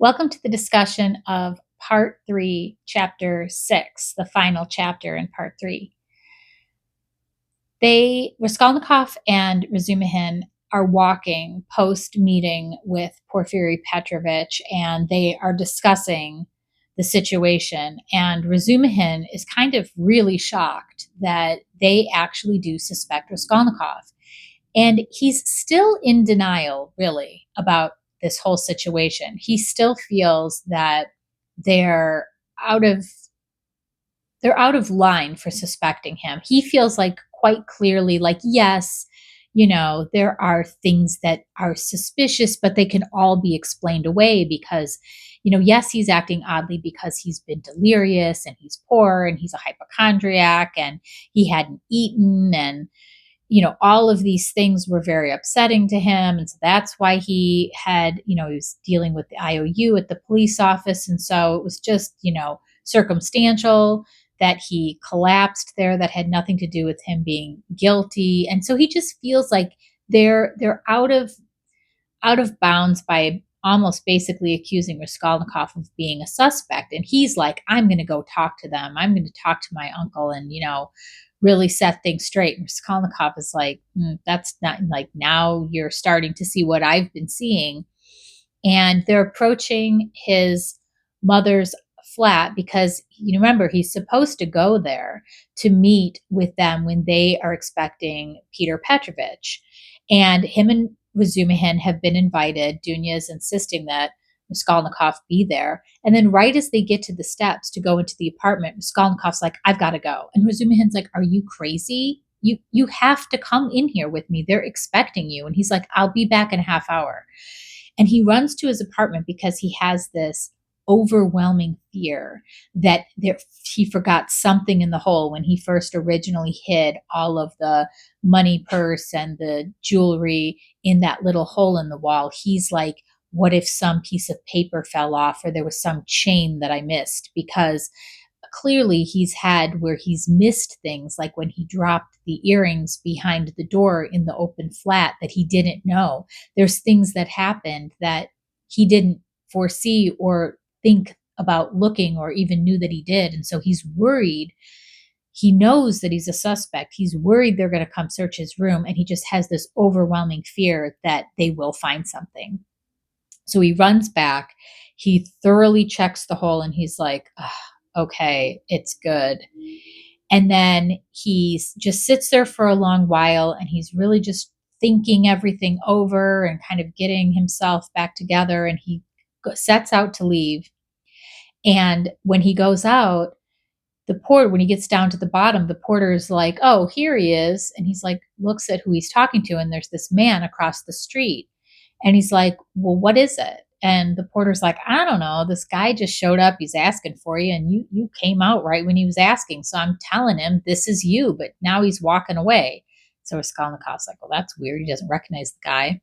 Welcome to the discussion of Part 3, Chapter 6, the final chapter in Part 3. Raskolnikov and Razumihin are walking post-meeting with Porfiry Petrovich, and they are discussing the situation. And Razumihin is kind of really shocked that they actually do suspect Raskolnikov. And he's still in denial, really, about this whole situation. He still feels that they're out of they're out of line for suspecting him. He feels like quite clearly like, yes, there are things that are suspicious, but they can all be explained away because, yes, he's acting oddly because he's been delirious and he's poor and he's a hypochondriac and he hadn't eaten and all of these things were very upsetting to him. And so that's why he was dealing with the IOU at the police office. And so it was just, circumstantial that he collapsed there that had nothing to do with him being guilty. And so he just feels like they're out of bounds by almost basically accusing Raskolnikov of being a suspect. And he's like, I'm going to go talk to them. I'm going to talk to my uncle and, really set things straight. And Raskolnikov is like, that's not like, now you're starting to see what I've been seeing. And they're approaching his mother's flat because you remember he's supposed to go there to meet with them when they are expecting Peter Petrovich. And him and Razumihin have been invited. Dounia is insisting that Raskolnikov be there. And then right as they get to the steps to go into the apartment, Raskolnikov's like, I've got to go. And Razumihin's like, are you crazy? You have to come in here with me. They're expecting you. And he's like, I'll be back in a half hour. And he runs to his apartment because he has this overwhelming fear that he forgot something in the hole when he first originally hid all of the money purse and the jewelry in that little hole in the wall. He's like, what if some piece of paper fell off or there was some chain that I missed? Because clearly he's had where he's missed things, like when he dropped the earrings behind the door in the open flat that he didn't know. There's things that happened that he didn't foresee or think about looking or even knew that he did. And so he's worried. He knows that he's a suspect. He's worried they're going to come search his room. And he just has this overwhelming fear that they will find something. So he runs back. He thoroughly checks the hole and he's like, okay, it's good. And then he just sits there for a long while and he's really just thinking everything over and kind of getting himself back together. And he sets out to leave. And when he goes out, when he gets down to the bottom, the porter's like, oh, here he is. And he's like, looks at who he's talking to. And there's this man across the street. And he's like, well, what is it? And the porter's like, I don't know. This guy just showed up. He's asking for you. And you came out right when he was asking. So I'm telling him this is you. But now he's walking away. So Raskolnikov's like, well, that's weird. He doesn't recognize the guy.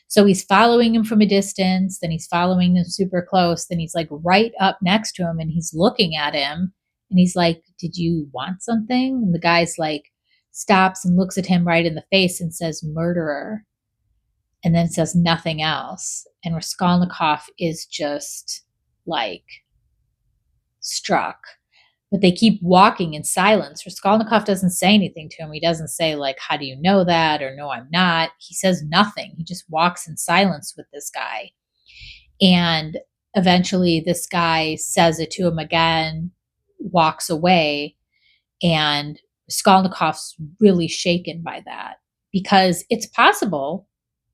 So he's following him from a distance. Then he's following him super close. Then he's like right up next to him and he's looking at him. And he's like, did you want something? And the guy's like, stops and looks at him right in the face and says, murderer. And then says nothing else. And Raskolnikov is just like struck. But they keep walking in silence. Raskolnikov doesn't say anything to him. He doesn't say like, how do you know that? Or no, I'm not. He says nothing. He just walks in silence with this guy. And eventually this guy says it to him again, walks away. And Raskolnikov's really shaken by that because it's possible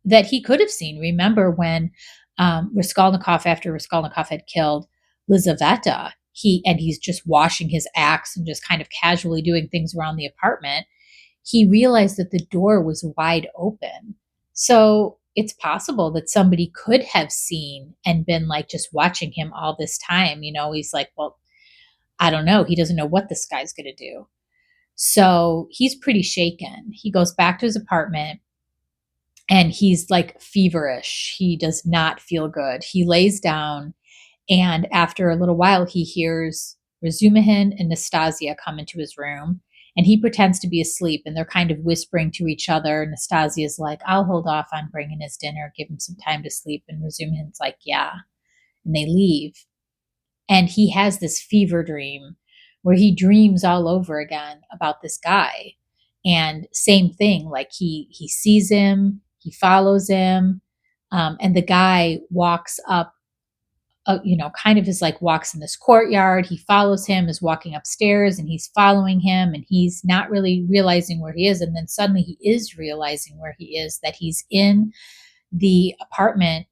that he could have seen. Remember when after Raskolnikov had killed Lizaveta, he's just washing his axe and just kind of casually doing things around the apartment, he realized that the door was wide open. So it's possible that somebody could have seen and been like just watching him all this time. He's like, well, I don't know. He doesn't know what this guy's going to do. So he's pretty shaken. He goes back to his apartment. And he's like feverish. He does not feel good. He lays down. And after a little while, he hears Razumihin and Nastasia come into his room. And he pretends to be asleep. And they're kind of whispering to each other. Nastasia's like, I'll hold off on bringing his dinner. Give him some time to sleep. And Razumihin's like, yeah. and they leave. And he has this fever dream where he dreams all over again about this guy. And same thing, like he sees him, he follows him, and the guy walks up, kind of is like walks in this courtyard. He follows him, is walking upstairs, and he's following him, and he's not really realizing where he is. And then suddenly he is realizing where he is, that he's in the apartment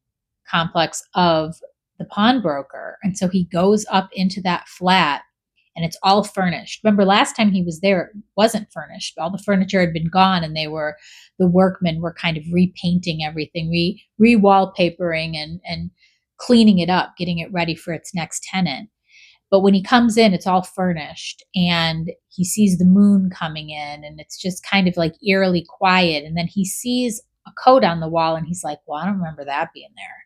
complex of the pawnbroker. And so he goes up into that flat, and it's all furnished. Remember, last time he was there, it wasn't furnished. All the furniture had been gone, and the workmen were kind of repainting everything, re-wallpapering and cleaning it up, getting it ready for its next tenant. But when he comes in, it's all furnished, and he sees the moon coming in, and it's just kind of like eerily quiet. And then he sees a coat on the wall, and he's like, well, I don't remember that being there.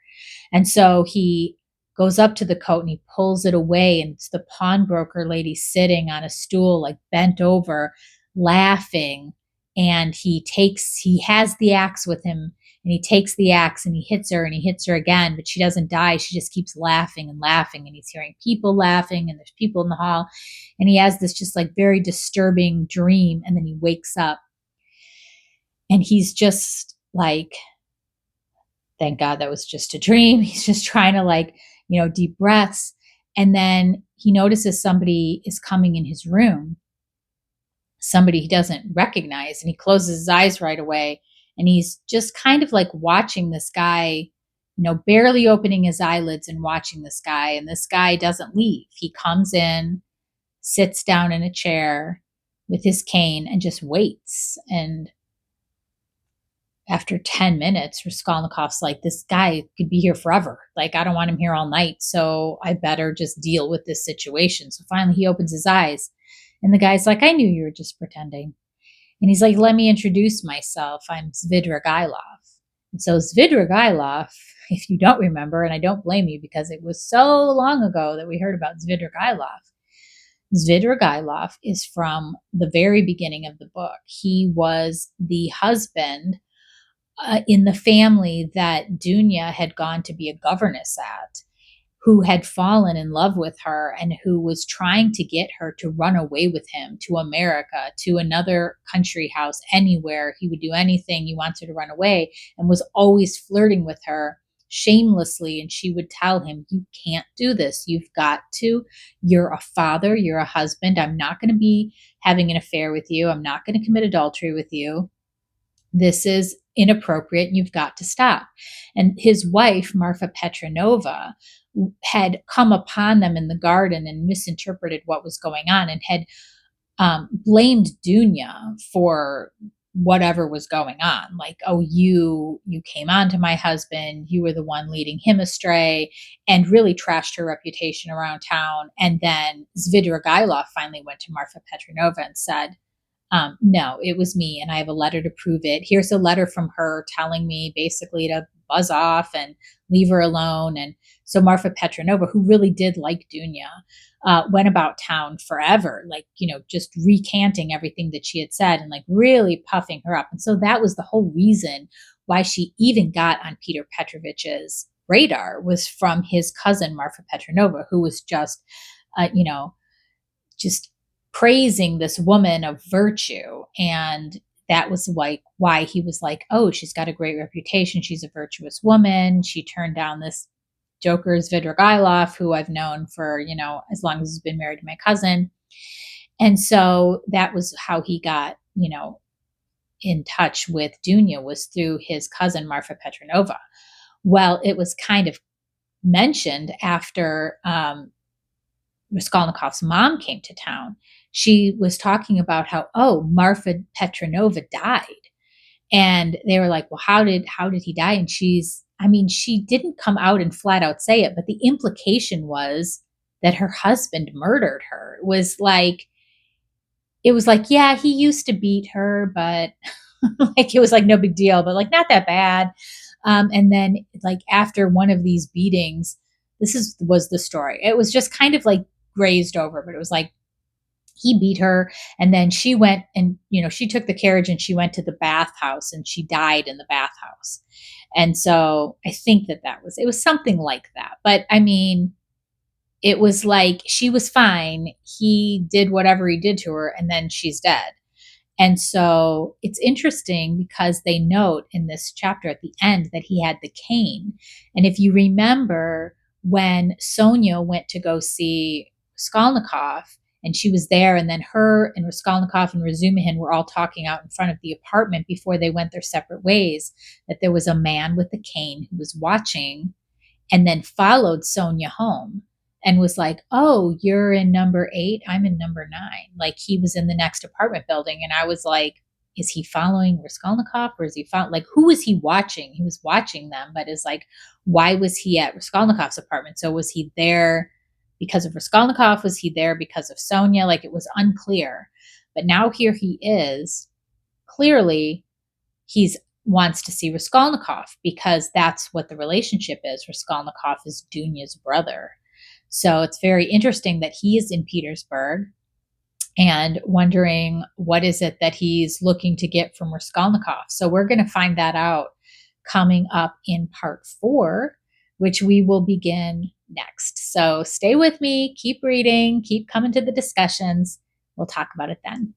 And so he goes up to the coat and he pulls it away, and it's the pawnbroker lady sitting on a stool, like bent over, laughing. And he has the axe with him, and he takes the axe and he hits her, and he hits her again, but she doesn't die. She just keeps laughing and laughing, and he's hearing people laughing, and there's people in the hall. And he has this just like very disturbing dream. And then he wakes up, and he's just like, thank God that was just a dream. He's just trying to deep breaths. And then he notices somebody is coming in his room, somebody he doesn't recognize. And he closes his eyes right away. And he's just kind of like watching this guy, barely opening his eyelids and watching this guy. And this guy doesn't leave. He comes in, sits down in a chair with his cane, and just waits. And after 10 minutes, Raskolnikov's like, this guy could be here forever. Like, I don't want him here all night, so I better just deal with this situation. So finally he opens his eyes, and the guy's like, I knew you were just pretending. And he's like, let me introduce myself. I'm Svidrigailov. And so Svidrigailov, if you don't remember, and I don't blame you because it was so long ago that we heard about Svidrigailov, Svidrigailov is from the very beginning of the book. He was the husband in the family that Dounia had gone to be a governess at, who had fallen in love with her and who was trying to get her to run away with him to America, to another country house, anywhere. He would do anything. He wants her to run away, and was always flirting with her shamelessly. And she would tell him, you can't do this. You've got to. You're a father. You're a husband. I'm not going to be having an affair with you. I'm not going to commit adultery with you. This is inappropriate. You've got to stop. And his wife, Marfa Petrovna, had come upon them in the garden and misinterpreted what was going on, and had blamed Dounia for whatever was going on. Like, oh, you came on to my husband. You were the one leading him astray, and really trashed her reputation around town. And then Svidrigailov finally went to Marfa Petrovna and said, no, it was me, and I have a letter to prove it. Here's a letter from her telling me basically to buzz off and leave her alone. And so Marfa Petrovna, who really did like Dounia, went about town forever, just recanting everything that she had said and really puffing her up. And so that was the whole reason why she even got on Peter Petrovich's radar, was from his cousin, Marfa Petrovna, who was just praising this woman of virtue. And that was why he was like, oh, she's got a great reputation. She's a virtuous woman. She turned down this joker Svidrigailov, who I've known for, as long as he's been married to my cousin. And so that was how he got, in touch with Dounia, was through his cousin, Marfa Petrovna. Well, it was kind of mentioned after Raskolnikov's mom came to town. She was talking about how, oh, Marfa Petrovna died. And they were like, well, how did he die? And she didn't come out and flat out say it, but the implication was that her husband murdered her. It was like, yeah, he used to beat her, but it was no big deal, but not that bad. And then after one of these beatings, was the story. It was just kind of grazed over, but it was He beat her, and then she went and, she took the carriage and she went to the bathhouse and she died in the bathhouse. And so I think it was something like that. But I mean, it was like she was fine. He did whatever he did to her, and then she's dead. And so it's interesting because they note in this chapter at the end that he had the cane. And if you remember when Sonia went to go see Raskolnikov and she was there, and then her and Raskolnikov and Razumihin were all talking out in front of the apartment before they went their separate ways, that there was a man with a cane who was watching and then followed Sonia home and was like, "Oh, you're in number 8. I'm in number 9." Like he was in the next apartment building. And I was like, is he following Raskolnikov, or is he like, who was he watching? He was watching them, but is like, why was he at Raskolnikov's apartment? So was he there because of Raskolnikov? Was he there because of Sonia? Like it was unclear. But now here he is. Clearly, he's wants to see Raskolnikov because that's what the relationship is. Raskolnikov is Dunia's brother. So it's very interesting that he is in Petersburg and wondering what is it that he's looking to get from Raskolnikov. So we're going to find that out coming up in part 4, which we will begin next. So stay with me, keep reading, keep coming to the discussions. We'll talk about it then.